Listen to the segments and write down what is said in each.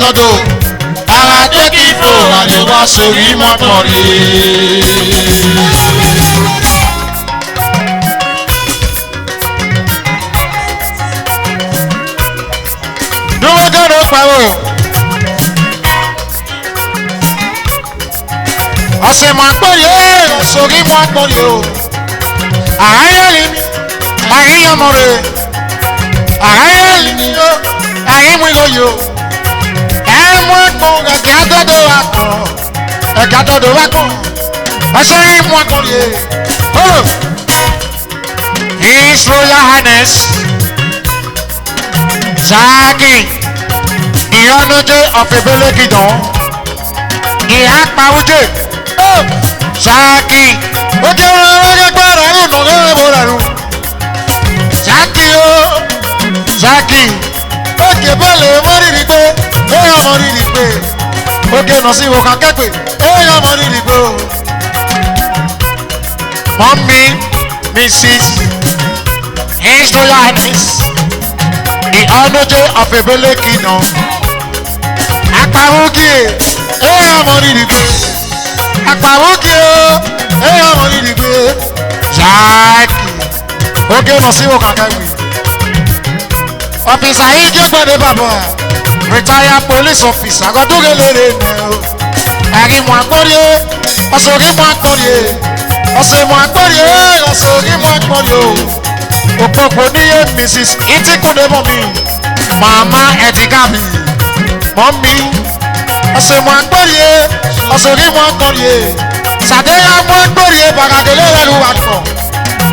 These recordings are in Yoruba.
àtọ́dọ̀ ara dé kí fò àdéhùn sórí mọ́tọ́rì. dúró gẹ́rẹ́ pẹ̀lú ọ̀sẹ̀ mọ̀ àpòyè sórí mọ́tọ́rì o àáyẹ̀lì àríyànmọ̀rẹ̀ àáyẹ̀lì ni ó àríwílóyò ẹ̀mú ẹ̀gbọ́n ẹ̀gá dọ́dọ̀ wa kàn ẹ̀gá dọ́dọ̀ wa kàn ọ̀sẹ̀ rí mú akọ̀rẹ̀ oh His Royal Highness Zaki ìyọnújẹ ọ̀fẹ̀bẹ̀lẹ̀kìdàn ìhàpàwùjẹ oh Zaki ojú ọ̀rọ̀ gbọ́dọ̀ ẹ̀rù nù ẹ̀rù ẹ̀rù Zaki o Zaki oge bọ́ọ̀lù mọ́rìrì pé èèyàn mọ́rìrì pé oge nà sí ìwòkàn kẹ́pẹ́ èèyàn mọ́rìrì pé o. Mọ́mí Mrs. His Royal Highness ìhànújẹ ọ̀fẹ̀bẹ̀lẹ̀kìdàn àpàwùkì èèyàn mọ́rìrì pé àpàwùkì o èèyàn mọ́rìrì pé Zaki oge nà sí ìwòkàn kẹ́pẹ́. Officer Ije Gbade Baba, retired police officer, Godugele now. Arimu Akporiye, Osorimu Akporiye, Osemu Akporiye, Osorimu Akporiye. Opopo niye Mrs. Itikode Mami, Mama Edigami, Mami, Osemu Akporiye, Osorimu Akporiye. Sadeya mu Akporiye, Bagadele lelu akọ.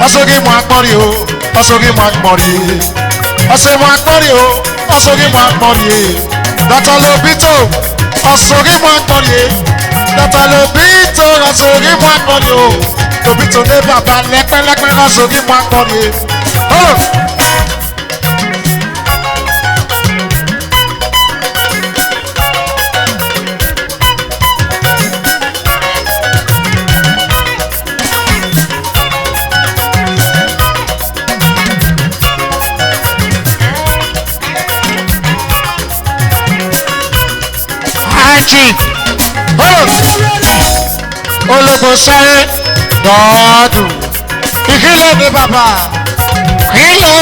Osorimu Akporiye, Osorimu Akporiye. Osemu Akporiye o, Osorimu Akporiye. Dr. Lobito, Osorimu Akporiye. Dr. Lobito, Osorimu Akporiye o. Lobito ní bàbá lẹ́pẹ́lẹ́pẹ́ Osorimu Akporiye. Oh! Ológun sáré dọ́ọ̀dù ìkílẹ̀ ní bàbá kílẹ̀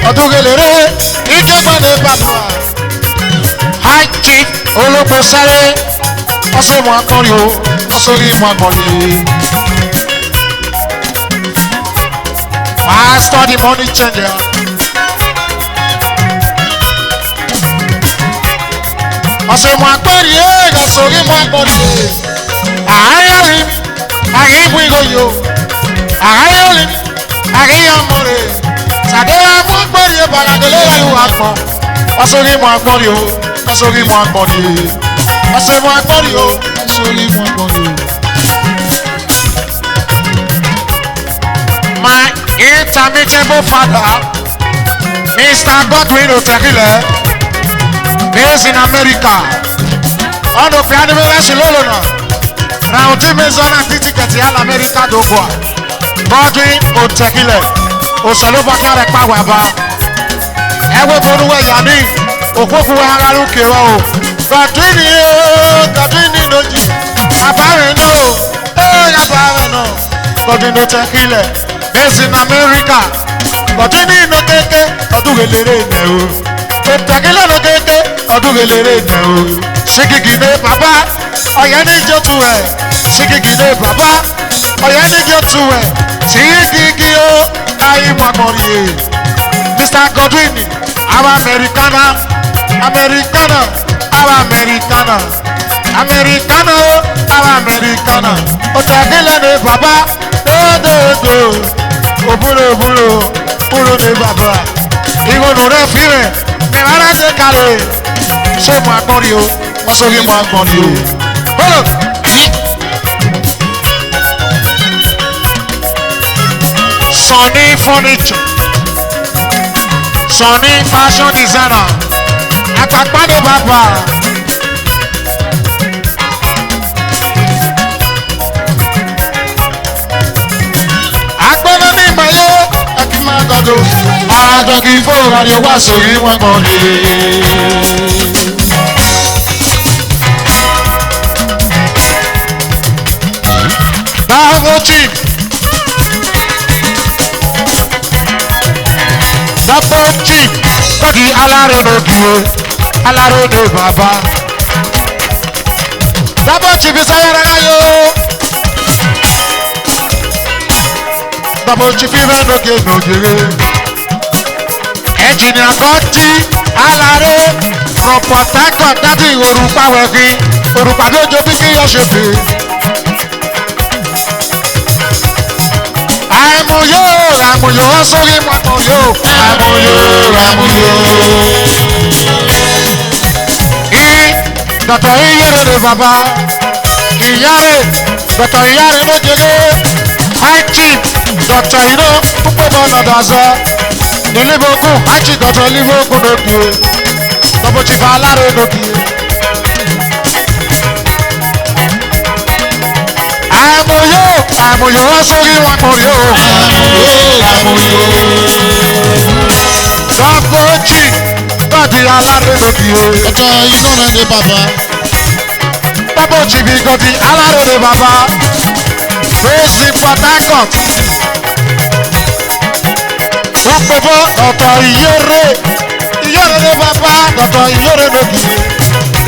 ọdúnrẹ́lẹ́rẹ́ ìjọba ní bàbá high chief ológun sáré ọ̀sẹ̀mù akọrin o ọ̀sọ̀rìmù akọrin pastor the money changer. Osemu Akporiye, Osorimu Akporiye. Àáyọ̀rì àríwílóyò. Àáyọ̀rì àríyànmọ̀rẹ̀. Sàdéhà mú Akporiye Bagadele lẹ́nu àgbọ̀n. Osorimu Akporiye o, Osorimu Akporiye. Osemu Akporiye o, Osorimu Akporiye. My intermittent father, Mr. Godwin Otekile. Based in America. On the piano is Lolona. Now Timezona ticket in America do go. Godwin Otekile. Osaloba kare pawaba. Ewo boruwe yani. Opoku hangaru kewa o. Godwin noji. Abare no. Abare no. Godwin Otekile. Based in America. Godwin no keke odugele ne o. Otekile no keke ọdúnrẹ́lẹ́rẹ́ nẹ̀ o. Ṣíkìkì ní bàbá ọ̀yẹ́ níjó tu ẹ̀. Ṣíkìkì ní bàbá ọ̀yẹ́ níjó tu ẹ̀. Ṣíkìkì ó ayé mọ̀mọ́rì ẹ̀. Mr. Godwin àwọn Americana Americana àwọn Americana Americana ó àwọn Americana. Otekile ní bàbá dòdòdò òbúrò ní bàbá. Ìwọ̀nù rẹ̀ fi rẹ̀ ní rárá ṣe kárẹ̀. Ṣé mo Akporiye o? Wọ́n sórí mo Akporiye o. Bọ́lọ̀. Sunny furniture. Sunny fashion designer. Àpapá ní bàbá. Agbọ́dọ̀ ní ìmọ̀lẹ́ ẹ̀kí máa dọ̀dọ̀. Ọjọ́ kí fóònù àdé wá sórí wọn mọ̀ lé. Bravo chief. Bravo chief. Tọ́kì aláròdò kìí. Aláròdò bàbá. Bravo chief sáyẹ̀rẹ̀ káyọ̀. Bravo chief ìfẹ́ lókè lójúre. Ẹ̀jìnìà kọ́tí alárè. From Port Harcourt dájú òrùpa wẹ̀fí. Òrùpa bí ojú bí kí yọ ṣe fè. Àmúyó sórí mọ́mọ́yó. Àmúyó. Dọ̀tọ̀ iyẹ̀rẹ̀ rẹ̀ bàbá. Ìyáre. Dọ̀tọ̀ ìyáre ló jẹ́gẹ́. High chief. Dọ̀tọ̀ iná púpọ̀ bọ́ lọ́dọ̀ àṣọ. Ìlébógún. High chief dọ̀tọ̀ ìlébógún lókè. Dọ̀bọ̀ chief alárè lókè. Àmúyó sórí mọ́mọ́yó. Àmúyó. Dọ̀bọ̀ chief dọ̀tí alárè lókè. Ọ̀tọ̀ iná rẹ̀ ní bàbá. Dọ̀bọ̀ chief dọ̀tí alárè lókè bàbá. Fèsì Port Harcourt. Wọ́n pè fún ọ̀tọ̀ ìyẹ́rẹ́. Ìyẹ́rẹ́ ní bàbá. Ọ̀tọ̀ ìyẹ́rẹ́ lókè.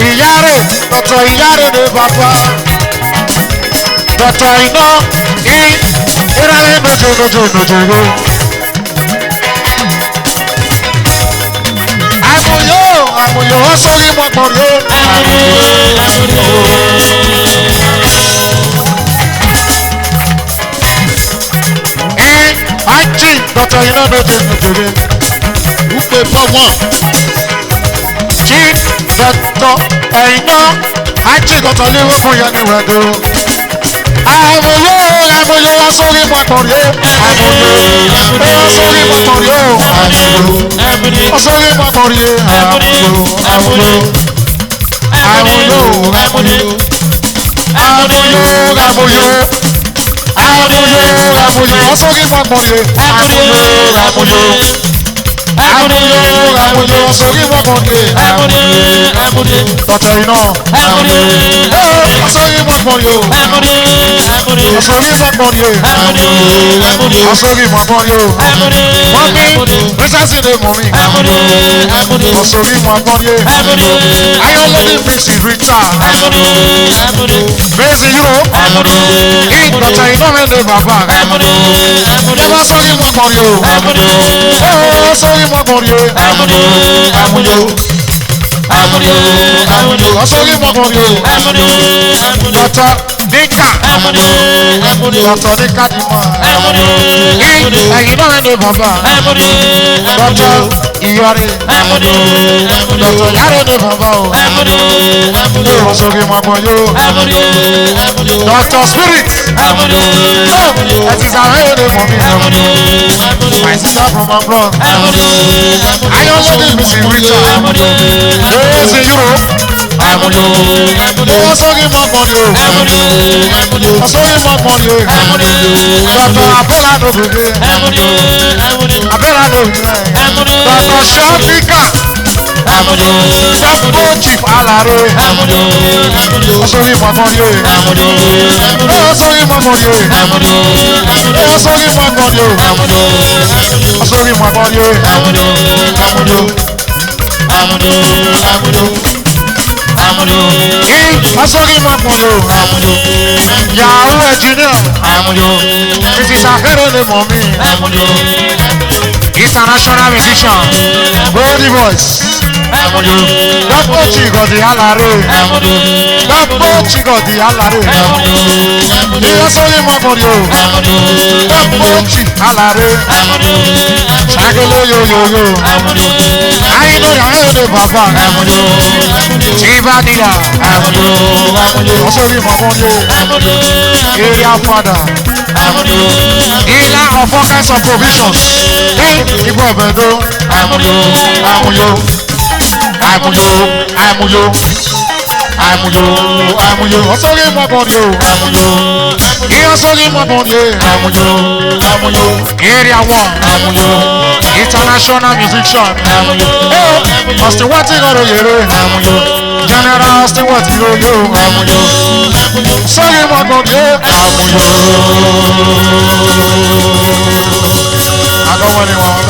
Ìyáre. Ọ̀tọ̀ ìyáre ní bàbá. Ọ̀tọ̀ iná. Ìrẹ́lẹ̀ nojo. Àmúyó sórí mọ́mọ́yó. Ají dọ̀tọ̀ iná nojo. Wúpe bọ́ wọ́n. Jí dọ̀tọ̀ iná. Ají dọ̀tọ̀ ní wọ́n fún yẹn ní wẹ̀dọ̀. Àmúyó sórí mọ́mọ́yó. Àmúyó sórí mọ́mọ́yó. Sórí mọ́mọ́yó. Àmúyó sórí mọ́mọ́yó. Àmúyó sórí mọ́mọ́yó. Dọ̀tọ̀ iná. Sórí mọ́mọ́yó. Sórí mọ́mọ́yó. Sórí mọ́mọ́yó. Mọ́mí Bísẹ́sì lè mú mi. Sórí mọ́mọ́yó. Ayọ̀lẹ́dì Bísí Rita. Bísí Europe. Dọ̀tọ̀ iná mi lè bàbá. Yẹ́bá sórí mọ́mọ́yó. Sórí mọ́mọ́yó. Sórí mọ́mọ́yó. Dọ̀tọ̀ Níkà. Dọ̀tọ̀ Níkà ni mọ́. Ẹ̀yin náà ní bàbá. Dọ̀tọ̀ Ìyọ̀rẹ̀. Dọ̀tọ̀ Ìyọ̀rẹ̀ ní bàbá o. Sórí mọ́mọ́yó. Dọ̀tọ̀ Spirit. Ẹ ti sàrẹ́ yóò lè mọ̀ mí. My sister from abroad. Ayọ̀lẹ́dì Bísí Rita. Bísí Europe. Sórí mọ́mọ́yó. Sórí mọ́mọ́yó. Dọ̀tọ̀ Abẹ́là ló bèbè. Abẹ́là ló bèbè. Dọ̀tọ̀ Ṣọ́fíkà. Dọ̀tọ̀ Chief Alárè. Sórí mọ́mọ́yó. Sórí mọ́mọ́yó. Sórí mọ́mọ́yó. Sórí mọ́mọ́yó. Sórí mọ́mọ́yó. Yahoo engineer. Mrs. Ahero le mọ̀ mí. International musician. Goldie voice. Dọ́pọ̀ Chigodi Alárè. Dọ́pọ̀ Chigodi Alárè. Sórí mọ́mọ́yó. Dọ́pọ̀ Chi Alárè. Ṣàgélé yoyoyo. Àyínú yàrá èdè bàbá. Tìbádìyà. Sórí mọ́mọ́yó. Area father. Ilá of all kinds of provisions. Ìbú ọ̀bẹ̀dọ́. Àmúyó. Sórí mọ́mọ́yó. Iyo soli mabonye. Area 1. International musician. Austin Wati goro yere. General Austin Wati yo yo. Soli mabonye. I don't want anyone.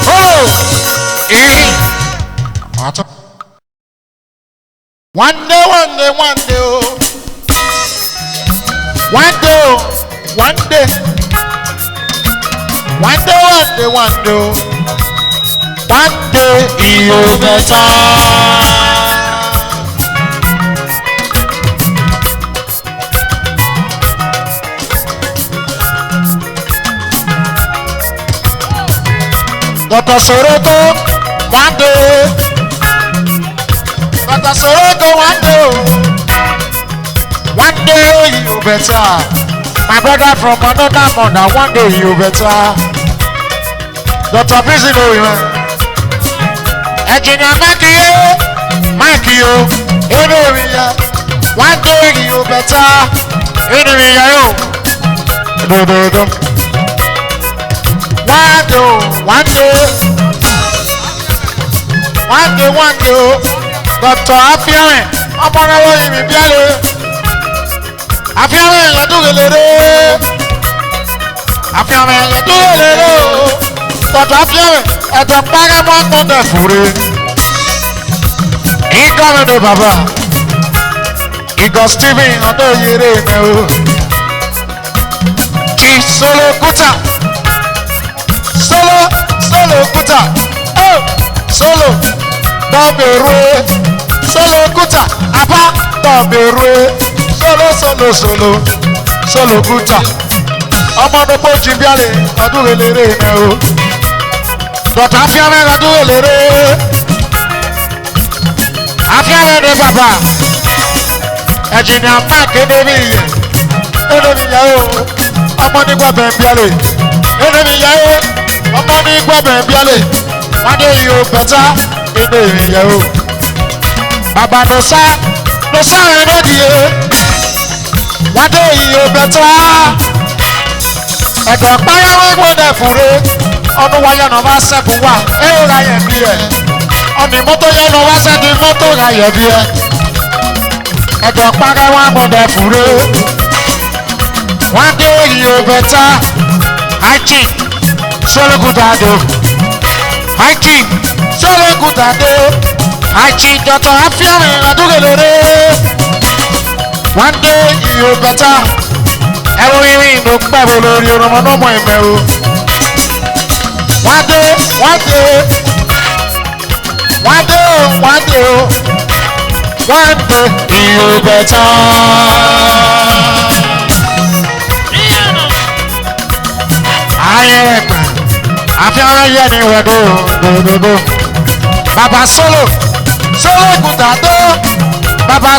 Oh! One day, oh. One day, you'll better. Dr. Soroto, one day. Dr. Soroto, one day. One day you better. My brother from another mother, one day you better. Dr. Pizino, Engineer Makio, Enoria. One day you better. Enoria, yo. One day, Dr. Afiame, ọmọdéwọ́ ìrìn bíálẹ̀. Afiame ẹ̀yẹ́dúrelére. Dr. Afiame ẹ̀dọ̀ págámọ́ gbọ́dọ̀ fúre. Ìgọ́mìnà bàbá. Ìgọ̀ Stephen ọdún yẹrẹ ìmẹ̀ o. Kì Solo Kuta. Solo Kuta. Oh! Solo. Tọ́bẹ̀rù. Solo Kuta. Apá. Tọ́bẹ̀rù. Solo Kuta. Ọmọ ọdún pọ́jì bíálẹ̀ ọdún eléré ìmẹ̀ o. Dọ̀tà Afiame ọdún eléré. Afiame ní bàbá. Engineer Mark Edebiye o. Ọmọ nígbà bẹ̀ bíálẹ̀. Edebiye o. Ọmọ nígbà bẹ̀ bíálẹ̀. Wọ́n dé yìí o bẹ̀tà. Edebiye o. Bàbá Nosa rẹ̀ lódìye. Wọ́n dé yìí o bẹ̀tà. Ẹ̀dọ̀ páyáwé gbọ́dọ̀ fúre. Ọdún wáyé náà wá sẹ́kùn wá. Èrò ra yẹ̀ bí ẹ̀. Ọ̀nì mọ́tò yẹn náà wá sẹ́kùn mọ́tò ra yẹ̀ bí ẹ̀. Ẹ̀dọ̀ páyáwé gbọ́dọ̀ fúre. Wọ́n dé yìí o bẹ̀tà. Aichi Solo Kuta do. Aichi Solo Kuta do. Aichi Dr. Afiame adúgbòlérè. Wọ́n dé yìí o bẹ̀tà. Ẹ̀rọ irin ló pẹ̀lú lórí ọmọdọ́mọ ìmẹ̀ o. Wọ́n dé ìyó bẹ̀tà. Ayé ẹ̀pẹ̀ Afiame yẹ ni wẹ̀dọ̀ gbogbo. Bàbá Solo Kuta tó. Bàbá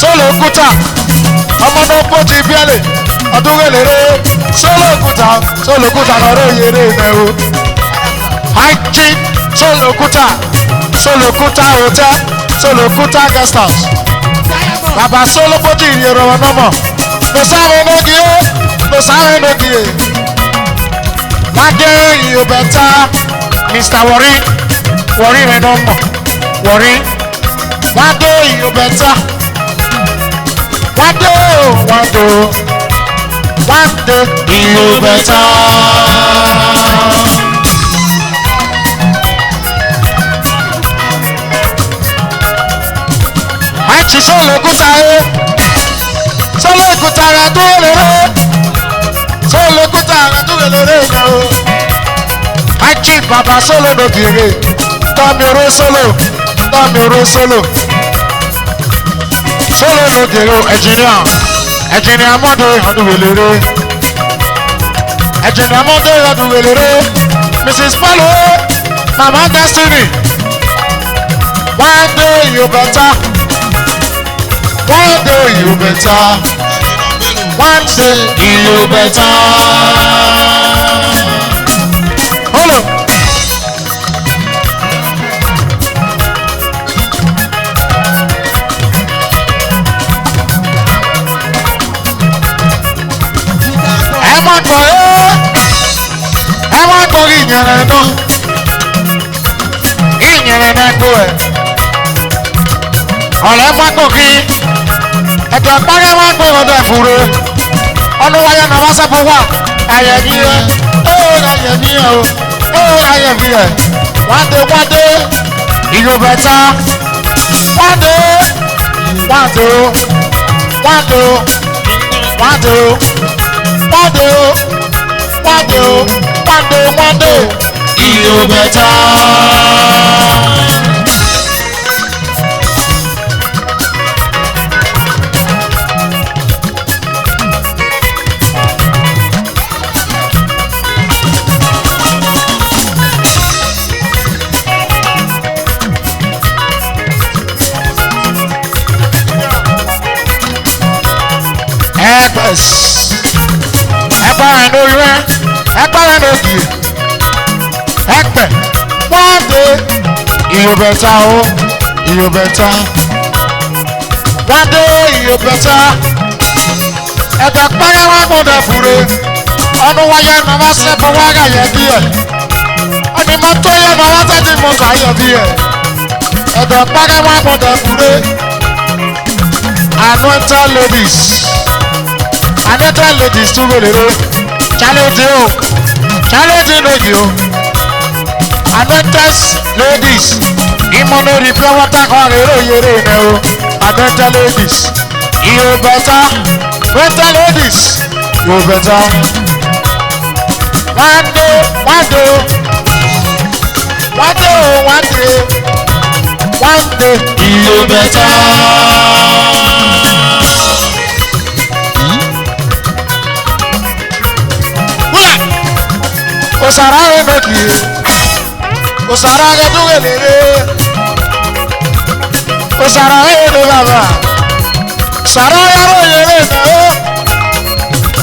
Solo Kuta. Ọmọdé pọ́jì bíẹ́lẹ̀ ọdún eléré. Solo Kuta lọ́rọ̀ yẹrẹ ìmẹ̀ o. Aichi Solo Kuta hotel. Solo Kuta guest house. Bàbá Solo pọ́jì ìrìn ọ̀rọ̀ nọ́mọ̀. Lọ sáré lókè. Wọ́n dé ìyó bẹ̀tà. Mr. Worry rẹ̀ nọ́mọ̀. Wọ́n dé ìyó bẹ̀tà. One day, you better. Aichi Solo Kuta rẹ̀ tó lérè. Solo Kuta rẹ̀ tó lérè náà o. Aichi Baba Solo ló kéré. Tọ́mi oró Solo. Solo ló kéré Engineer Monday ọdún eléré. Mrs. Palo, Mama Destiny. One day you better. Hold on. wá gbọ́ ẹ wá gbọ́ ìyẹ̀rẹ̀ náà ìyẹ̀rẹ̀ náà gbọ́ ẹ̀ ọ̀rẹ́ má gbọ́ kí ẹ̀dọ̀ gbáyé wá gbọ́ ọ̀dọ̀ ìfúre ọdún wáyé náà wá sẹ́fọ̀ wá ayẹ̀mí ẹ̀ ó ayẹ̀mí ẹ̀ ó ayẹ̀mí ẹ̀ wádé ìyóbẹ̀ta wádé ìyóbẹ̀ta. Ẹgbẹ́rin lórí rẹ, ẹgbẹ́rin lókè, ẹgbẹ́, wọ́n dé ìyóbẹ̀ta o, ìyóbẹ̀ta, wọ́n dé ìyóbẹ̀ta, ẹ̀dẹ̀ pẹ́rẹ́ wọn gbọ́dọ̀ fúre, ọdún wáyé nàbà sẹ́fún wáyà yẹ díẹ̀, ọdún mọ́tò yẹ nàbà tẹ́tí mọ́tò ayọ̀ díẹ̀, ẹ̀dẹ̀ pẹ́rẹ́ wọn gbọ́dọ̀ fúre, anointed ladies. Anointed ladies tún wò lérò challenge o challenge lójì o anointed ladies ìmọ̀nà olùfẹ́ water kan rèrò yèrè rẹ̀ o anointed ladies ìyó bẹ̀tà anointed ladies ìyó bẹ̀tà wáńdé ìyó bẹ̀tà. Osara enoki, osara agedugelere, osara eno baba, sara yaro yere na o.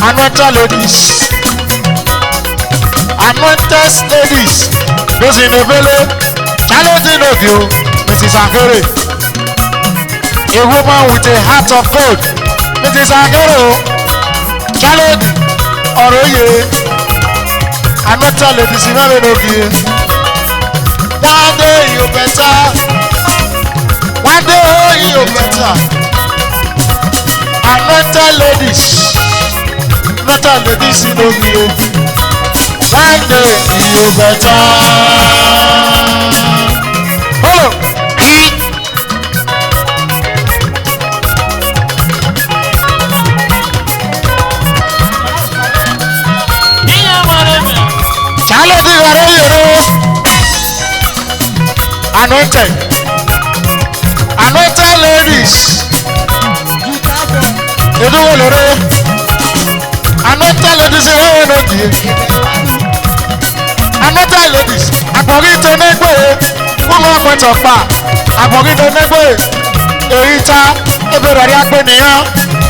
Anointed ladies, anointed ladies, those in the village, challenging of you, Mrs. Akere, a woman with a heart of gold, Mrs. Akere, challenge, Oroye. Anointed ladies in all okay. One day you better. One day you better. Anointed ladies in okay. One day you better. Oh, anointed ladies eduwo lore anointed ladies ewe n'oge anointed ladies àpọ̀rí tó nẹ́gbẹ́ fún ọ̀pẹ̀tọ̀ pa àpọ̀rí tó nẹ́gbẹ́ èyí ta ebèrè rí agbé nìyàn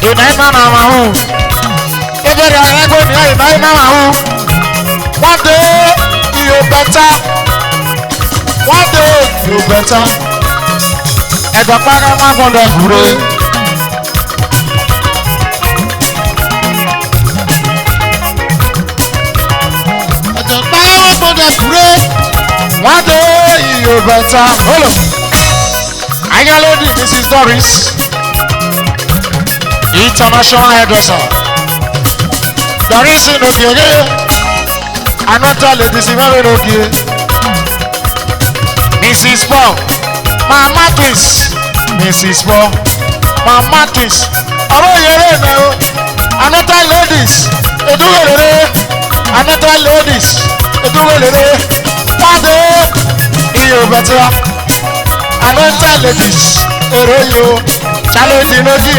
ìná iná nà máa hù ebèrè rí agbé nìyàn ìná iná máa hù wọ́n dé ìyó bẹ́tà. One day you better. Ẹ̀dọ̀ pàrọ̀ máa gbọ́dọ̀ fúre. Ẹ̀dọ̀ pàrọ̀ máa gbọ́dọ̀ fúre. One day you better. Hold on. Ayálódì Mrs. Doris. International hairdresser. Doris in Okiere. Anointed ladies in Okiere. Mrs. Paul, Mama Twins, Mrs. Paul, Mama Twins, ọ̀rọ̀ yẹrẹ náà o, anointed ladies, edúwèlérè, anointed ladies, edúwèlérè, pàdé iye òbẹ̀tẹ̀, anointed ladies, èrò yìí o, challenge lójì,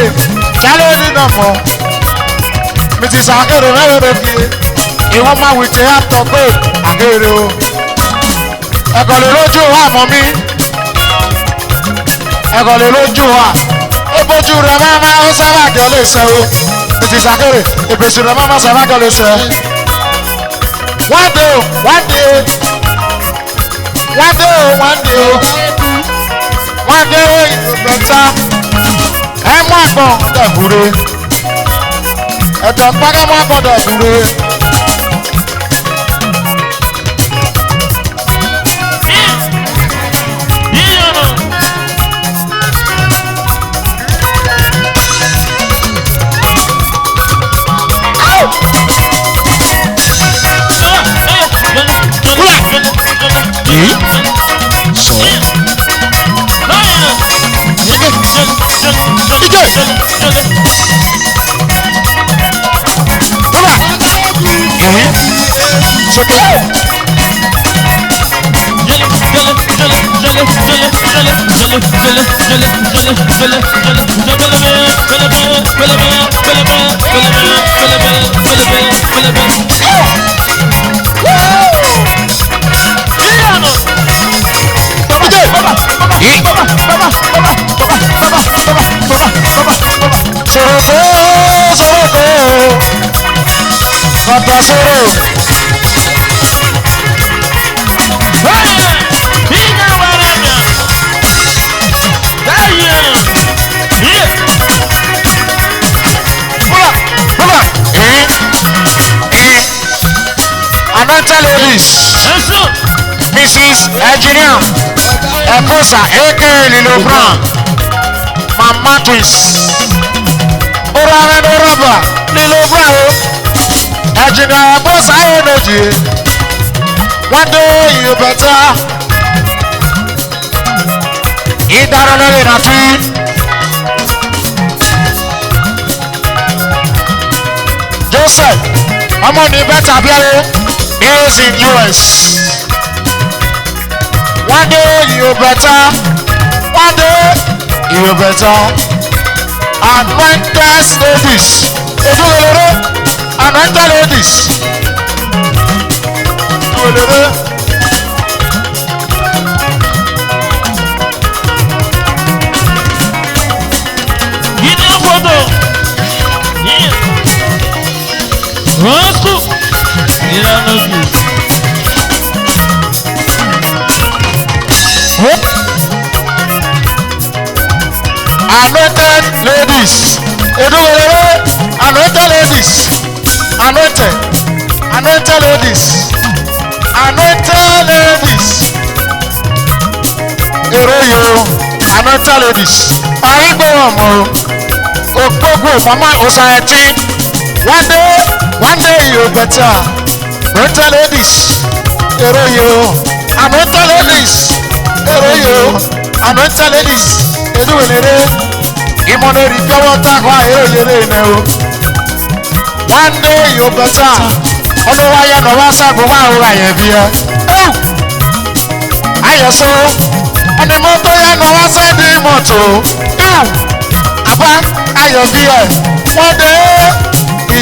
challenge náà mọ̀, Mrs. Akérè mẹ́rin lókè, ìwọ́n máa wìtí hàtọ̀ pé Akérè o. Ẹ̀kọ́ lè lójú wa mọ̀ mí. Ẹ̀kọ́ lè lójú wa. Ebojú rẹ̀ máa ń sábà jọ lè sẹ́ o. Mrs. Akere, ìbèsì rẹ̀ máa ń sábà jọ lè sẹ́. One day ìbẹ̀ta. Ẹ mú àgbọ̀n dẹ̀bùrẹ́. Ẹ̀dọ̀ pàgẹ́ mú àgbọ̀n dẹ̀bùrẹ́. Mrs. Engineer Ekosa aka Lilo Brown Mama Twins Orara Oraba Lilo Brown Engineer Ekosa Energy. One day you better eat that already na tree. Joseph I'm on the better is in US. One day you better, one day you better. Anointed ladies, anointed ladies. Get your photo. Yeah. Roscoe. Yeah, no good. Anointed ladies, anointed ladies, anointed, anointed ladies, anointed ladies. Eroyo, anointed ladies. Arigo omo, okpogbo mama Osaeti. One day you better. Anointed ladies, Eroyo, anointed ladies, Eroyo, anointed ladies. Eduwelere, imoneri piyawota kwa eroyere ne o. One day you better. Ono waya no wasa go wa ora ye bia. Oh, ayeso. Oni moto ya no wasa di moto. Oh, aba ayo bia. One day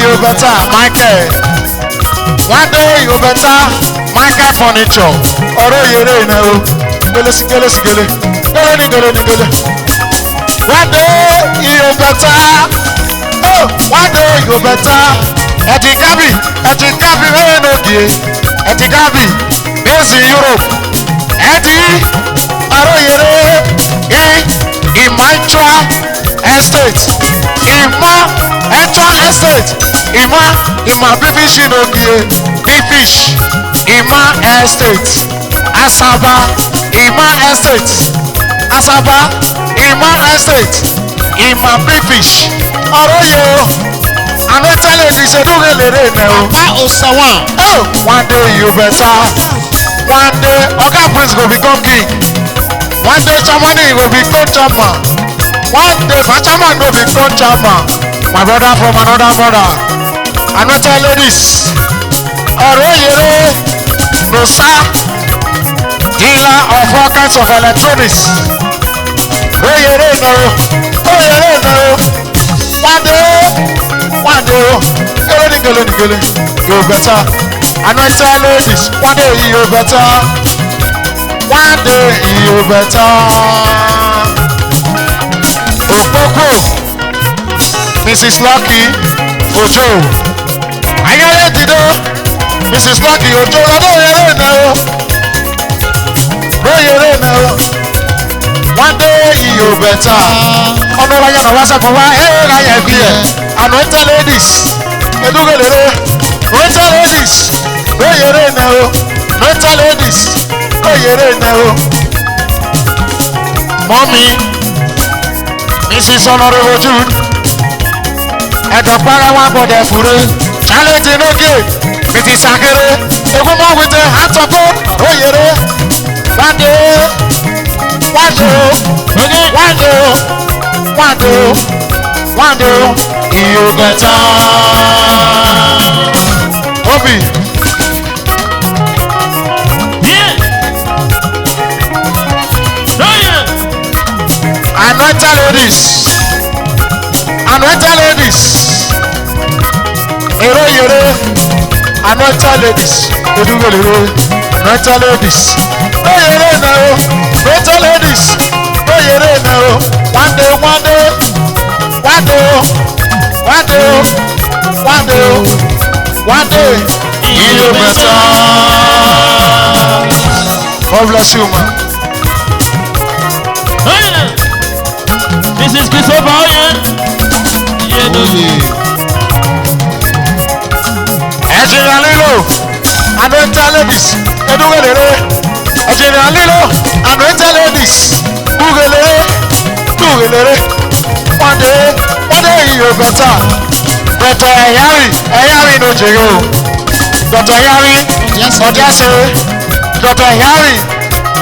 you better, Michael. One day you better, Michael furniture. Oro yere ne o. Gele sigele. Gele. One day you better. Oh, one day you better. Etikabi wey no dey. Etikabi based in Europe. Aroyere Imantra Estate. Ima British Inogie. Big Fish. Ima Estate. Asaba. Ima Estate. Ima Estate. Ima Big Fish. Aroyo. Anointed ladies, Eduwelere ne o. Papa Osawa. Oh, one day you better. One day, Oga Prince will become king. One day, Chamani will become chairman. One day, Bachaman will become chairman. My brother from another mother. Anointed ladies. Oroyere, Rosa, dealer of all kinds of electronics. Oyere no. One day, gele. You better. Anointed ladies. One day you better. One day you better. Okpoko. Mrs. Lucky Ojo. Ayere dido. Mrs. Lucky Ojo. Oyere no. One day you better. Ono waya na wasa kwa ya bie. Anointed ladies. Eduwelere. Anointed ladies. Oyere na o. Anointed ladies. Oyere na o. Mommy. Mrs. Honorable Jude. Edopara wa bode fure. Challenge inoge. Mrs. Akere. Egumo with a hat of gold. Oyere. One day. You better. Obi. anointed ladies, anointed ladies, èrè yèrè, anointed ladies, edugolere, anointed ladies, oyèrè náà o, anointed ladies, oyèrè náà o, one day, one day, one day, one day, one day, one day, you better. God bless you, man. This is Christopher, yeah. Ẹ̀jìnà lílo, anointed ladies, edúgbèlérè. Ẹ̀jìnà lílo, anointed ladies, dúgbèlérè. One day you better. Dr. Ẹ̀yárí ló jèrè o. Dr. Ẹ̀yárí, ọ̀jẹ̀sẹ̀. Dr. Ẹ̀yárí,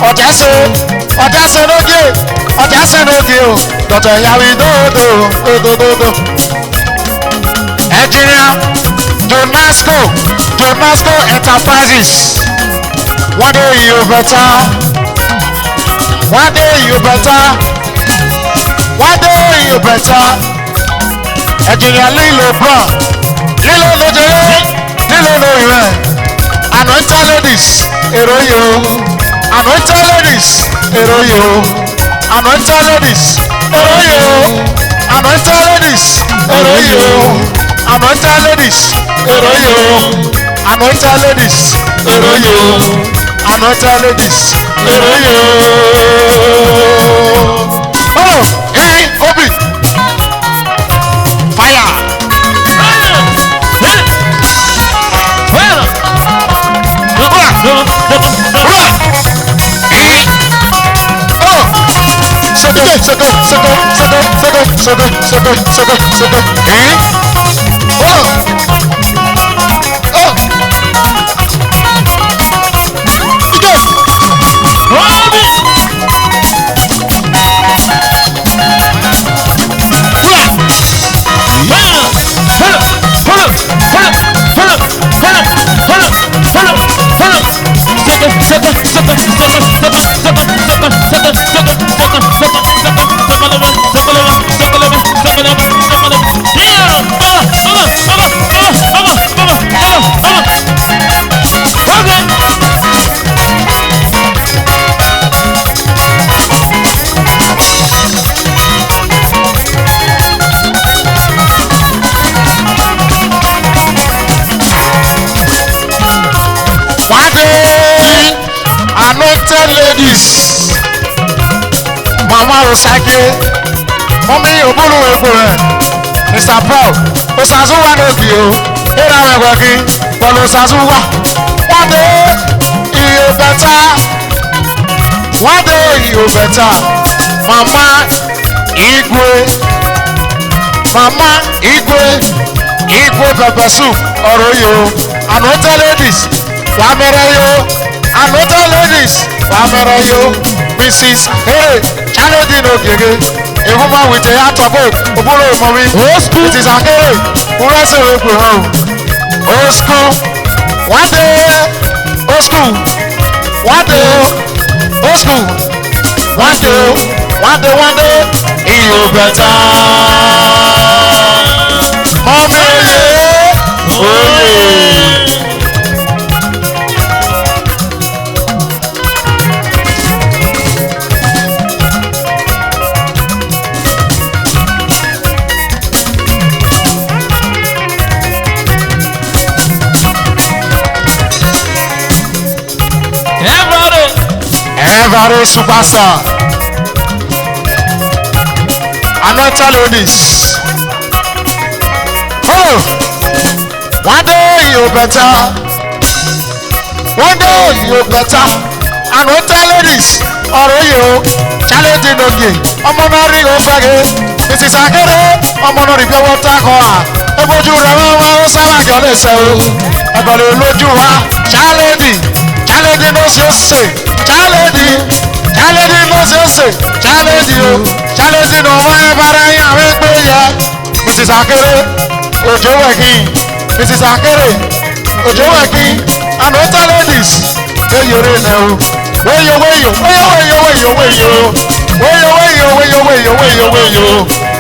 ọ̀jẹ̀sẹ̀ lóge o. Dr. Ẹ̀yárí dòdò. Ẹ̀jìnà Jonasco Enterprises. One day you better. One day you better. Ẹ̀jìnà lílo bro. Lílo lójúlé. Lílo lóyún. Anointed ladies. Èrò yìí o. Anointed ladies. Èrò yìí o. Anointed ladies. Èrò yìí o. Anointed ladies. Èrò yìí o. Anointed ladies. Èrò yìí o. Anointed ladies. Èrò yìí o. Anointed ladies. Èrò yìí o. Oh, Obi. Fire. Ladies, Mama Osake, Mommy Obulu Ebore, Mr. Proud, Osazuwa no Gio, Era Wagi, but Osazuwa. One day you better, one day you better. Mama Igwe pepper soup, Oroyo, anointed ladies, Wamerayo. Anointed ladies, Wamerayo, Mrs. Hey, challenging Ogege, a woman with a heart of hope, Obolo Mommy, it is a hey, who has a local home. Old school, one day, old school, one day, old school, one day, you better. Mommy, oh yeah. Every superstar, anointed ladies. Oh, one day you better. One day you better. Anointed ladies. Ọ̀rọ̀ yìí o, challenge n'oge. Ọmọ náà rí òfàgé. Mrs. Akere, ọmọ náà rí bí ọwọ́ tákọ̀ à. Ebojú rẹ̀ wọ́n máa ń sábà jọ lè ṣe o. Ẹ̀bọ̀lẹ̀ olójú wa, challenge ló ṣe é ṣe. Challenge ló ṣe é ṣe. Challenge no wọ́n ẹ bára yín àwọn ẹgbẹ́ yẹ. Mrs. Akere, òjò wẹ̀kín. Mrs. Akere, òjò wẹ̀kín. Anointed ladies. Eyore na o. Weyo. Wayo.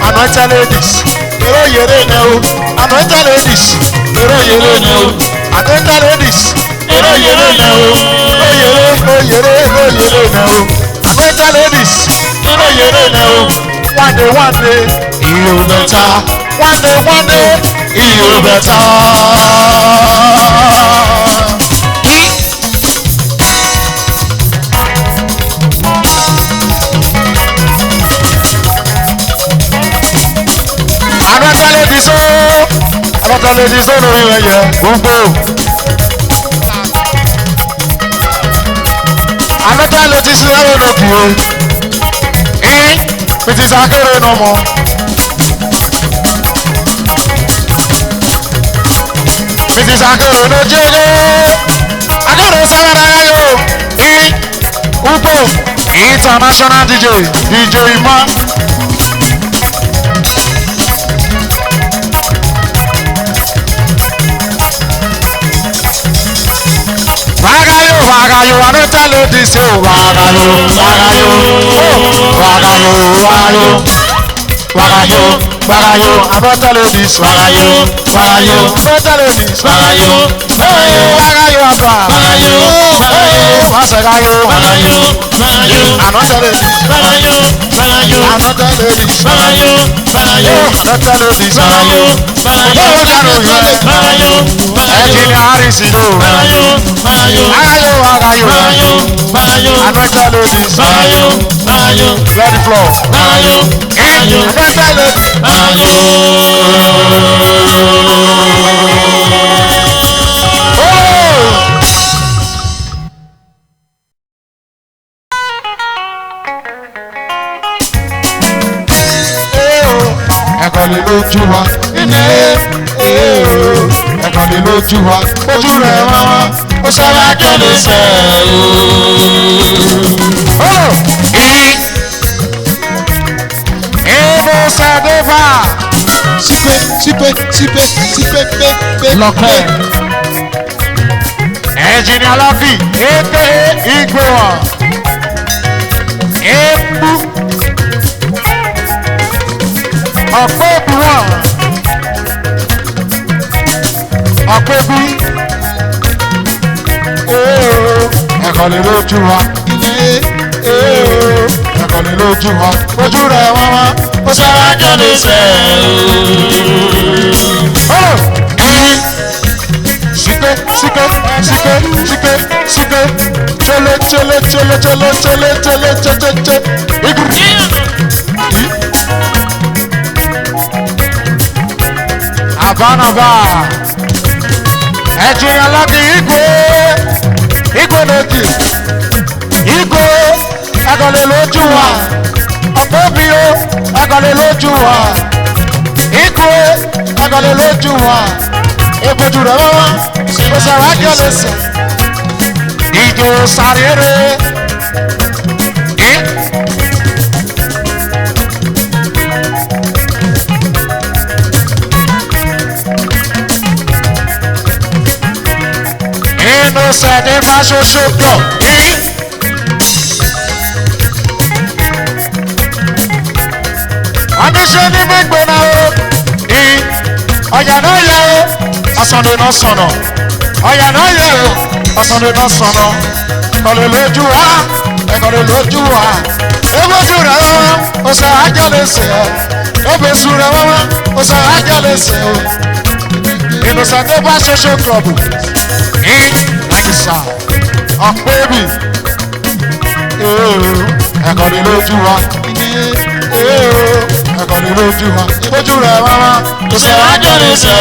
Anointed ladies. Ero yere ne o. Anointed ladies. Ero yere ne o. Anointed ladies. Ero yere ne o. Oyere ne o. Anointed ladies. Ero yere ne o. One day, you'll better. One day, you'll better. Anointed ladies, oh no, yeah, gbogbo. Anointed ladies, lẹ́yìn lókè o. Pìtì sàkéré nà mọ́. Pìtì sàkéré ló jẹ́jẹ́. Akéré sábàdà yáyò. Upo international DJ Ima. Wagayo, anointed ladies, oh, wagayo. Anointed ladies, wagayo. Anointed ladies, wagayo. Wagayo, abba. Wasagayo. Anointed ladies, anointed ladies, anointed ladies, Engineer Harris, no. Wagayo. Anointed ladies, clear the floor. Anointed ladies. Ẹ̀kọ́lé lójú wa, ẹ̀kọ́lé lójú wa, ojú rẹ̀ wá wá, ó sára jẹ́lẹ̀ sẹ́ ooo. Ebo Sadeva. Sípé, lọ́kẹ́. Engineer Lucky, aka Igboa. Ebu. Ọ̀pẹ́bù wọn. Ọ̀pẹ́bù. Ẹ̀kọ́lé lójú wa. Ẹ̀kọ́lé lójú wa. Ojú rẹ̀ wá wá. Ó sára jẹ́lẹ̀ sẹ́ Síké. Chele. Abanaba. Engineer Lucky Igwe lójú. Igwe ẹ̀kọ́lé lójú wa. Ọ̀pẹ́bí o ẹ̀kọ́lé lójú wa. Igwe ẹ̀kọ́lé lójú wa. Ebojú rẹ̀ wá. Ó sára jẹ́lẹ̀ sẹ́. Ìjò sàréré. Inú sẹ́ni máa ṣoṣo pọ̀. Àníṣe ní gbígbé náà o. Ọ̀yà náà yẹ o. Ọ̀sánlé náà sọ̀nà. Ọ̀yà náà yẹ o. Ọ̀sánlé náà sọ̀nà. Ẹ̀kọ́lé lójú wa. Ẹ̀kọ́lé lójú wa. Ebojú rẹ̀ wá. Ó sọ àjọlẹ̀ sẹ̀ ọ́. Ebesu rẹ̀ wá. Ó sọ àjọlẹ̀ sẹ̀ ọ́. Inú sẹ́ni bá ṣoṣo klọ̀bù. Lákìsà ọ̀pẹ́bì ẹ̀kọ́lé lójú wa. Ẹ̀kọ́lé lójú wa. Ojú rẹ̀ wá wá. Kò sẹ́ àjọlẹ̀ sẹ́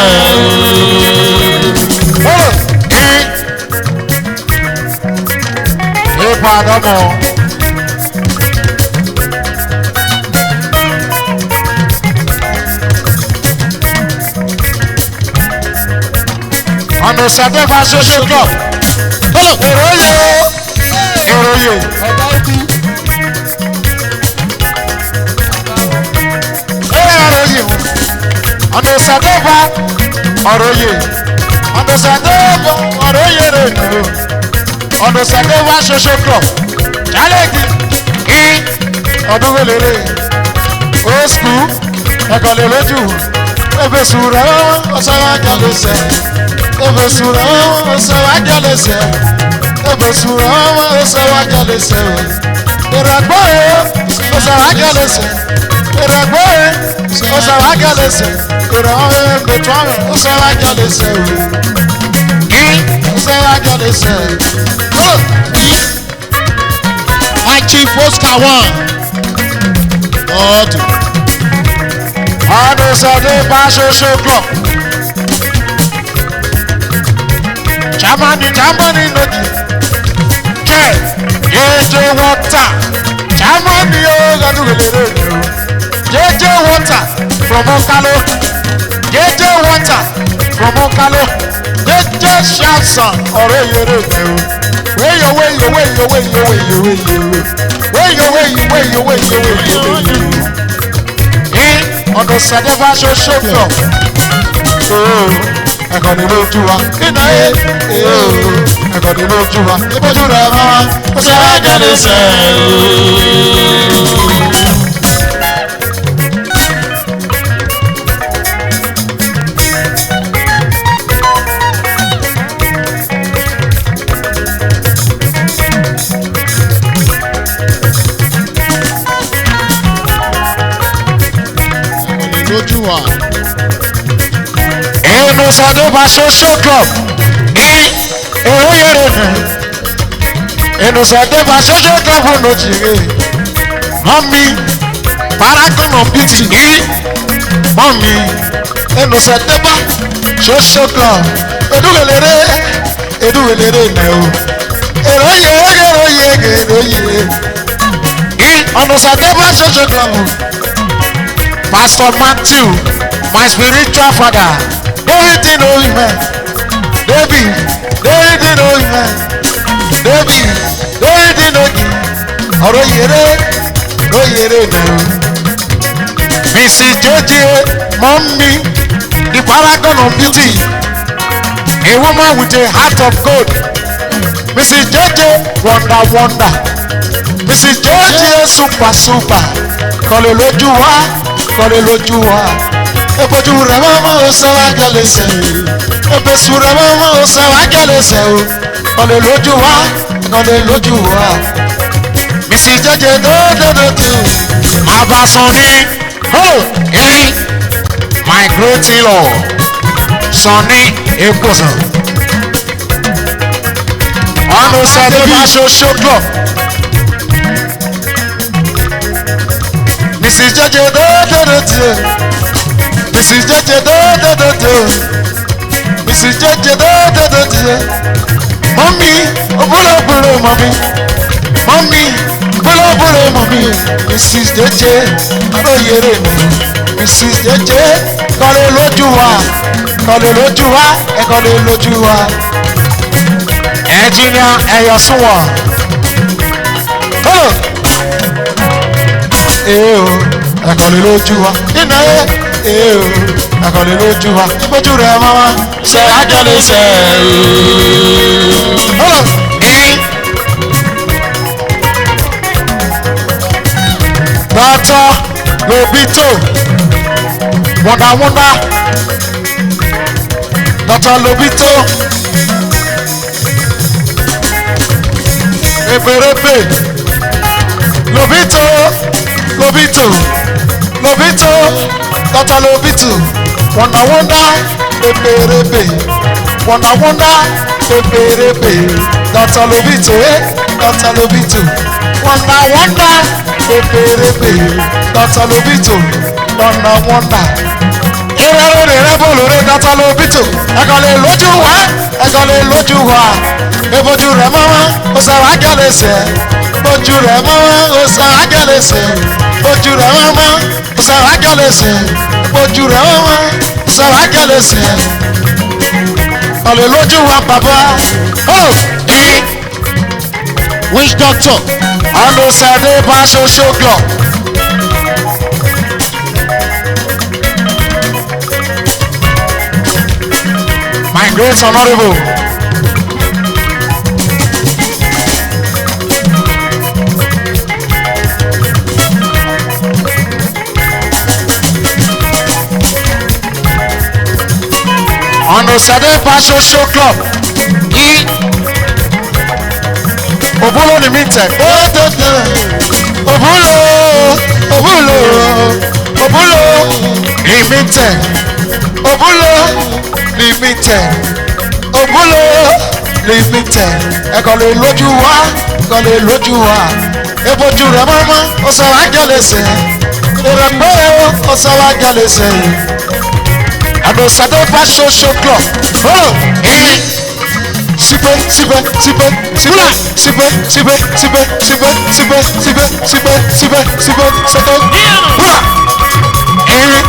Ìbàdàn mọ̀. Ọ̀nà Sadeva social club. Ìròyè. Ọ̀nà Sadeva ọ̀rọ̀yè. Ọ̀nà Sadeva ọ̀rọ̀yè rẹ̀ nù. Ọ̀nà Sadeva social club. Challenge. ọdún wẹlẹrẹ old school ẹkọ lè lójú ebe sùúrù ọsẹ wa jálẹsẹ ebe sùúrù ọsẹ wa jálẹsẹ ebe sùúrù ọsẹ wa jálẹsẹ ìràgbọ́ ẹ ọsẹ wa jálẹsẹ ìràgbọ́ ẹ ọsẹ wa jálẹsẹ ìràwọ̀ ẹ bẹ̀tọ̀ ẹ ọsẹ wa jálẹsẹ kí ọsẹ wa jálẹsẹ. My chief Oscar one. God. Ọdún sọdún bá ṣoṣo club. Germany lòdì. Jẹ́ Jẹ́jẹ́ wọ́tà. Germany ó lọ́dún wẹ̀lẹ̀rẹ̀ ni o. Jẹ́jẹ́ wọ́tà from Okalo. Jẹ́jẹ́ wọ́tà from Okalo. Jẹ́jẹ́ Shamson ọ̀rẹ́ yẹrẹ ni o. Wéyọ̀. Ọ̀nà sàdébà ṣoṣo lọ. Ẹ̀kọ́ ni lójú wa. Iná yé. Ẹ̀kọ́ ni lójú wa. Ìbójú rẹ̀ máa wá. Ó ṣe wá jáde Lójú wa. Inú Sàdébà social club ní èrò yẹrẹ nù. Inú Sàdébà social club ló jìrè. Mọ́mí Paragon of Beauty ní mọ́mí. Inú Sàdébà social club edúwèlérè nẹ̀ o. Èrò yẹ. Ní ọ̀nà Sàdébà social club. Pastor Matthew, my spiritual father, David know him, David know him, David know him. Ọ̀rọ̀ yẹrẹ náà. Mrs. JJ, mommy, the paragon of beauty, a woman with a heart of gold. Mrs. JJ, wonder. Mrs. JJ, super. Kọ̀lẹ̀ lójú wa. Kọ́lé lójú wa, ebojú rẹ̀ mọ́mọ́ ó sọ wá jálẹ̀sẹ̀, ebesu rẹ̀ mọ́mọ́ ó sọ wá jálẹ̀sẹ̀ o, kọ́lé lójú wa, bísí jẹ́jẹ́ dódódódó, Abasani, my great in-law, Sani Ekosan, ọ̀nà Sàdébà social club. Mrs. Jẹ́jẹ́ dódódódó, Mrs. Jẹ́jẹ́ dódódódó, Mrs. Jẹ́jẹ́ dódódódó. Mọ́mí òbúrò mọ́mí, Mrs. Jẹ́jẹ́ lóyèrè mi, Mrs. Jẹ́jẹ́ kọ́lé lójú wa, ẹ̀kọ́lé lójú wa. Ẹnjìnìà ẹ̀yọ̀ súnwọ̀n. Ẹ̀kọ́lé lójú wa. Iná yẹ. Ẹ̀kọ́lé lójú wa. Ìbójú rẹ̀ máa wá. Ṣé àjọlé ṣe Dọ́tọ̀ Lobito wọ́ndà. Dọ́tọ̀ Lobito eberebe Lobito. Dọ́tọ̀ Lobito wọ́ndà eberebe wọ́ndà eberebe Dọ́tọ̀ Lobito wọ́ndà eberebe Dọ́tọ̀ Lobito wọ́ndà. Ìrẹ̀rù rẹ̀ bọ̀lù rẹ̀ Dọ́tọ̀ Lobito ẹ̀kọ́lé lójú wa ebojú rẹ̀ mọ́wọ́ ó sọ wá jálẹ̀sẹ̀ ojú rẹ̀ mọ́wọ́ ó sọ wá jálẹ̀sẹ̀ ojú rẹ̀ mọ́wọ́ ó sọ wá jálẹ̀sẹ̀ ojú rẹ̀ mọ́wọ́ ó sọ wá jálẹ̀sẹ̀ ọ̀lẹ̀ lójú wa bàbá Which doctor? ọ̀nà Sàdébà social club. My great honorable. ọ̀nà Ṣàdébá social club Òbúlò limited Òbúlò limited Òbúlò limited ẹ̀kọ́ lè lójú wa ẹ̀kọ́ lè lójú wa ebojú rẹ̀ mọ́mọ́ ó sọ wá jọ lè sẹ́ ìrẹ̀pẹ́ ó sọ wá jọ lè sẹ́ ọ̀nà Ṣàdébá social club síbẹ̀ wúrà ẹ̀rín.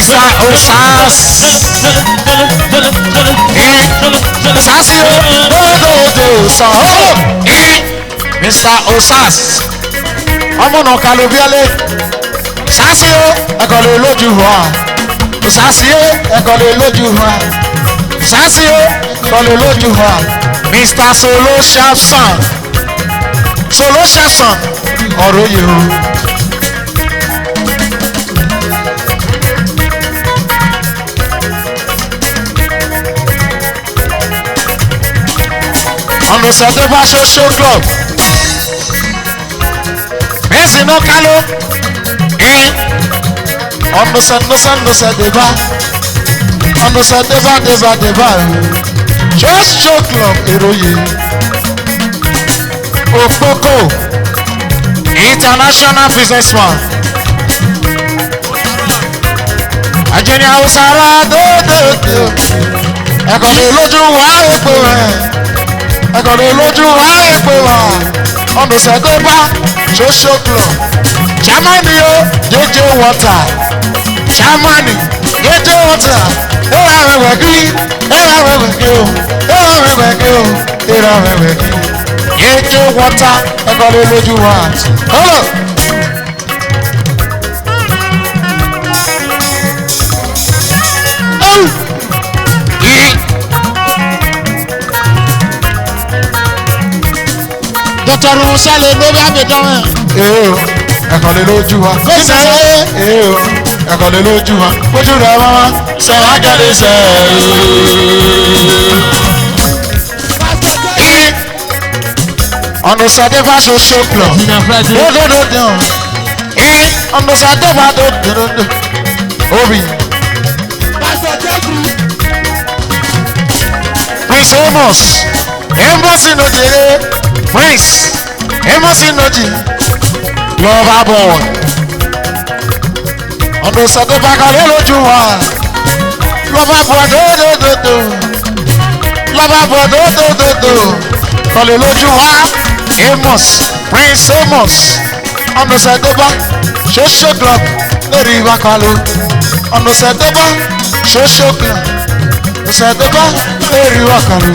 Mr. Osas Sasio Dodo So Mr. Osas ọmọ náà kalu bíálé Sasio ẹ̀kọ́ lè lójú wa Sasio ẹ̀kọ́ lè lójú wa Sasio ẹ̀kọ́ lè lójú wa Mr. Solo Shafson ọ̀rọ̀ yìí o. ọ̀nà Ṣàdébá social club ẹ̀sìn náà kálọ́ ọ̀nà Ṣàdébá débà social club èròyè Òpópó international businessman àjẹni Haúsá ara dódòdó ẹ̀kọ́ lè lójú wá èpò rẹ̀. ẹ̀kọ́ lè lójú wá èpè wá ọ̀nà Ṣàdébá social club Germany o JJ water Germany JJ water ẹ̀rọ àwẹ̀wẹ̀ kí o JJ water ẹ̀kọ́ lè lójú wá hello. Dr. Sale lórí àbẹ̀dọ́rẹ̀. ẹ̀kọ́ lè lójú wa. ẹ̀kọ́ lè lójú wa. ojú rẹ̀ wá sẹ́wọ́n ajáde ọ̀nà Ṣàdébá social club. ọ̀nà Ṣàdébá obi. Prince Embassy no jere. Prince Embassy no jere. Lover boy. ọ̀nà Ṣàdébá kan lè lójú wa. Lover boy do. Lover boy do. Kọ̀lé lójú wa. Prince Amos. ọ̀nà Ṣàdébá social club lórí ìwà kalu. ọ̀nà Ṣàdébá social club. Ṣàdébá lórí ìwà kalu.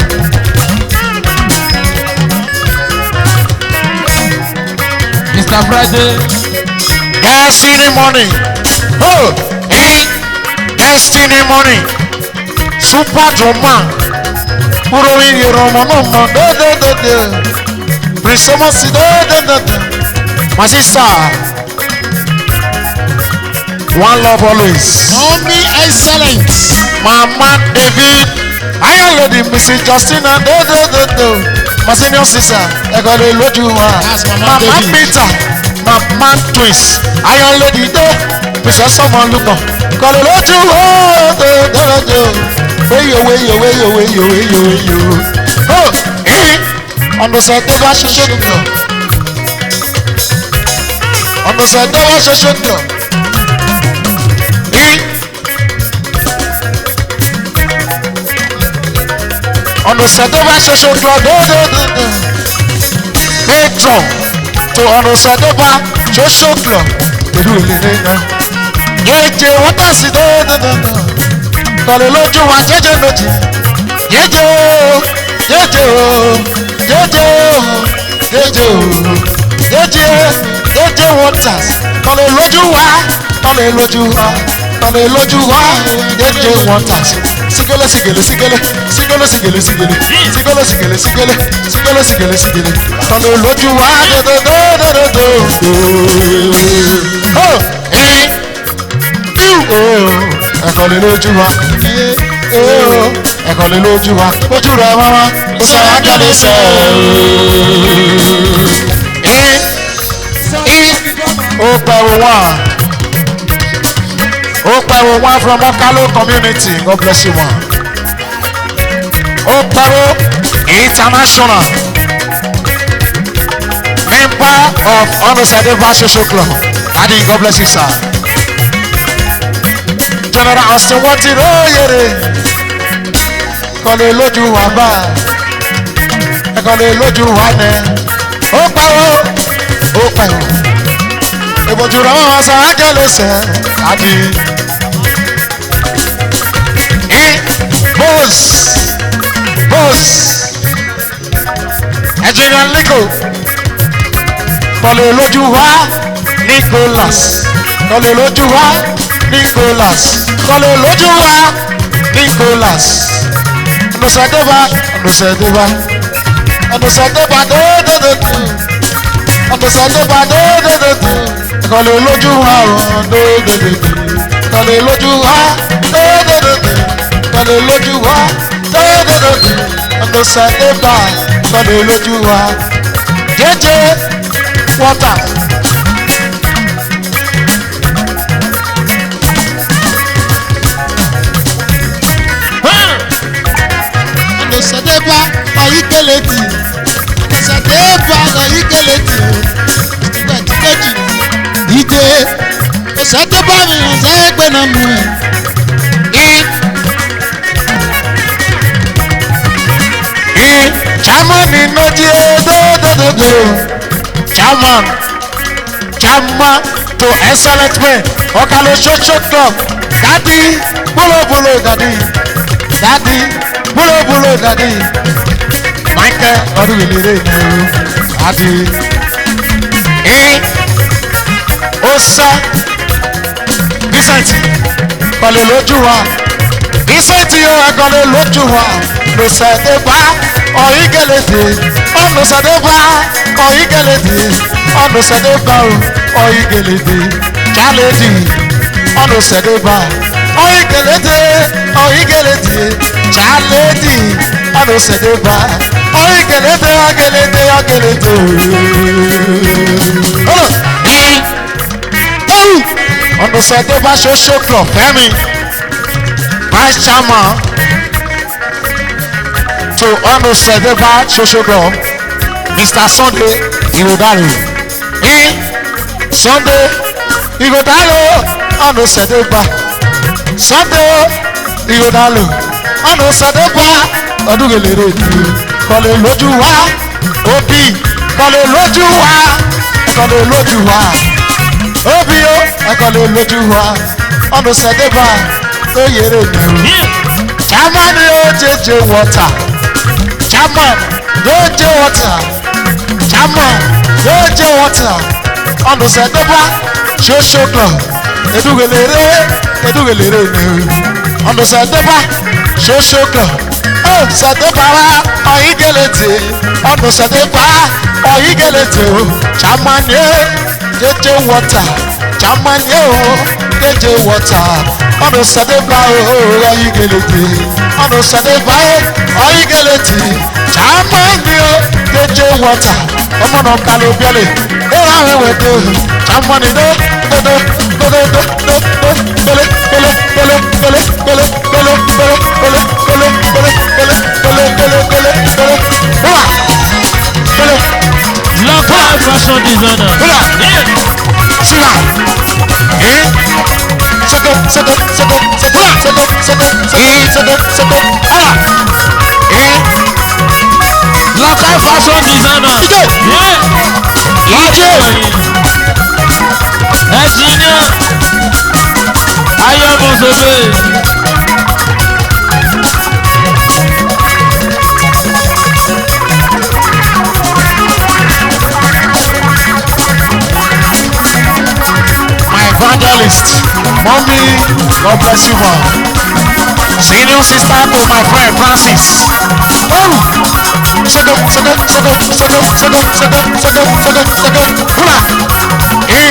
Mr. Friday. Destiny money. Destiny money. Super drummer. Puro in your roman. Prince Amos. My sister. One love always. Mommy excellent. Mama David. I am lady Mrs. Justina. My senior sister. I got a lot you are. That's Mama David. Peter. Mama twins. I am lady do. Mrs. Someone look on. Got a lot you are. Way you. On the side of us, on the side of us, on the Ṣàdébá social club, patron to on the Ṣàdébá social club, èdúwèlérè náà. Yéje wọ́n tà sí dódódódó. Kọ̀lé lójú wa jẹ́jẹ́ lójì. Yéje o, yéje o, yéje o, yéje o, yéje yéje wọ́n tà sí. Kọ̀lé lójú wa, kọ̀lé lójú wa, kọ̀lé lójú wa, yéje wọ́n tà sí. Sigele sigele sigele sigele sigele sigele sigele sigele sigele sigele sigele sigele kọ̀lé lójú wa dódódódódódó. Ẹ̀kọ́lé lójú wa ẹ̀kọ́lé lójú wa ojú rẹ̀ wáwá sọ ángẹ́lì sọ. Ó pẹ̀wò wọn ó pẹ̀wò wọn from Okalo community God bless you wọn. Ó pẹ̀wò international member of Onusadeva social club Adi God bless you sir. General Austin wọ́n ti róyèrè kọ́lé lójú wa bá ẹ̀kọ́lé lójú wa nẹ. Ó pẹ̀wò ìbòjú rẹ̀ wọ́n sọ ángẹ́lì sẹ́ Adi. Boss Nigerian Lico kọ́lé lójú wa Nicholas kọ́lé lójú wa Nicholas kọ́lé lójú wa Nicholas Onusadeva Onusadeva Onusadeva dódódódó Onusadeva dódódódó kọ́lé lójú wa dódódódó kọ́lé lójú wa dódódódó kọ́lé lójú wa dódódódó Onusadeva kọ́lé lójú wa jẹ́jẹ́ wọ́tà. Onusadeva Oyikeleti Onusadeva Oyikeleti Tìgbàtìgbàjì Ije Onusadeva mi ọ̀sẹ̀ ẹgbẹ́ náà mú ẹ̀. Chairman Inoji dódódódó Chairman to excellent men Okalo social club Daddy búlóbúló Daddy búlóbúló Daddy Michael Ọdúnwìlérè ni o Daddy Osa Vincent kọ́lé lójú wa Vincent yóò ẹ̀kọ́lé lójú wa Onusadeva Oyikeleti Onusadeva Oyikeleti Onusadeva Oyikeleti Chaledi Onusadeva Oyikeleti Oyikeleti Chaledi Onusadeva Oyikeleti Oyikeleti Onusadeva social club Fẹ́mi vice chairman to Onusadeva social club Mr. Sunday Igodalo Sunday Igodalo Onusadeva Sunday Igodalo Onusadeva Ọdúnwìlérè ni kọ́lé lójú wa Obi kọ́lé lójú wa ẹ̀kọ́lé lójú wa Obi o ẹ̀kọ́lé lójú wa Onusadeva Oyèrè ni o. Chairman OJJ water Chairman OJ water Chairman OJ water Onusadeva social club Ẹ̀dúwèlérè ni o. Onusadeva social club Onusadeva Oyikeleti Onusadeva Oyikeleti o. Chairman OJJ water Chairman OJJ water Onusadeva Oyikeleti Onusadeva Oyikeleti Chairman OJJ water ọmọ náà Okalo Biale ẹ̀rọ àwọn ẹ̀wẹ̀ tó Chairman Local fashion designer. Local fashion designer. Ije Ẹ̀jẹ̀ sókè. My evangelist, mommy, God bless you, mom. Senior sister to my friend Francis. Oh, hula.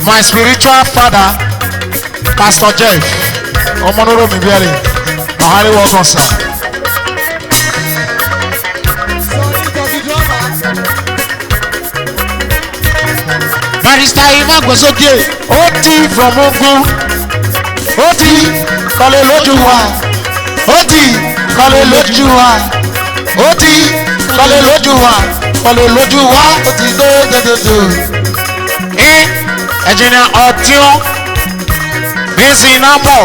My spiritual father, Pastor Jeff, Omonoro Mibiari, Ohari Wagonsa. Barrister Imagbosoke, Oti from Ogun, Oti kọ́lé lójú wa, Oti kọ́lé lójú wa, Oti kọ́lé lójú wa, kọ́lé lójú wa, Oti dódódódó. Engineer Ọtíọ́ bísí námọ̀,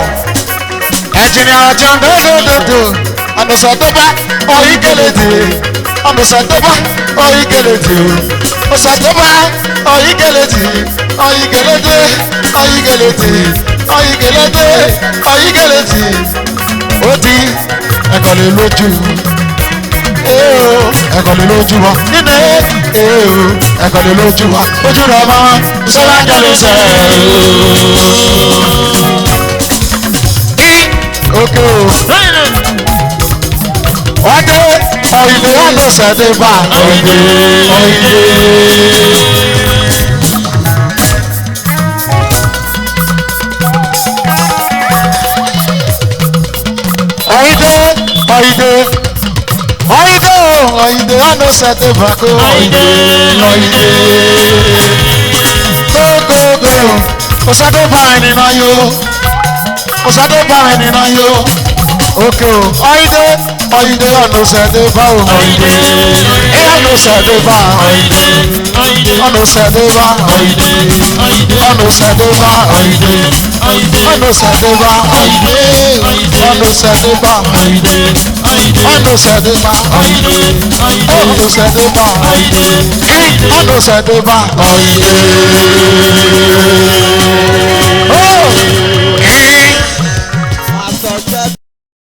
Engineer Ọtíọ́ dódódódó, ọ̀nùsọ̀tọ́bá ọ̀yíkèlédè, ọ̀nùsọ̀tọ́bá ọ̀yíkèlédè, ọ̀sọ̀tọ́bá ọ̀yíkèlédè, ọ̀yíkèlédè, ọ̀yíkèlédè, ọ̀yíkèlédè, ọ̀yíkèlédè, ó ti ẹ̀kọ́lé lójú. Ẹ̀kọ́lé lójú wa nínú ẹ̀kọ́lé lójú wa ojú rẹ̀ máa ń sọ́lá jẹ́lẹ̀ sẹ́ẹ̀. Òkè o. Ọdẹ ọ̀yìnlẹ̀ wà ló sẹ́dẹ̀ bá ọ̀yìnlẹ̀. Ọ̀yìnlẹ̀ wà ló sẹ́dẹ̀ bá kó. Ọ̀yìnlẹ̀. Gógógó. Kò sẹ́dẹ̀ bá ẹni náà yó. Kò sẹ́dẹ̀ bá ẹni náà yó. Òkè o. Ọ̀yìnlẹ̀ ọ̀nà sẹ́dẹ̀ bá o. Ọ̀nà sẹ́dẹ̀ bá. Ọ̀nà sẹ́dẹ̀ bá. Ọ̀nà sẹ́dẹ̀ bá. Ọ̀nà sẹ́dẹ̀ bá. Ọ̀nà sẹ́dẹ̀ bá. Ọ̀nà sẹ́dẹ̀ bá. Ọ̀nà sẹ́dẹ̀ bá. Ọ̀nà sẹ́dẹ̀ bá.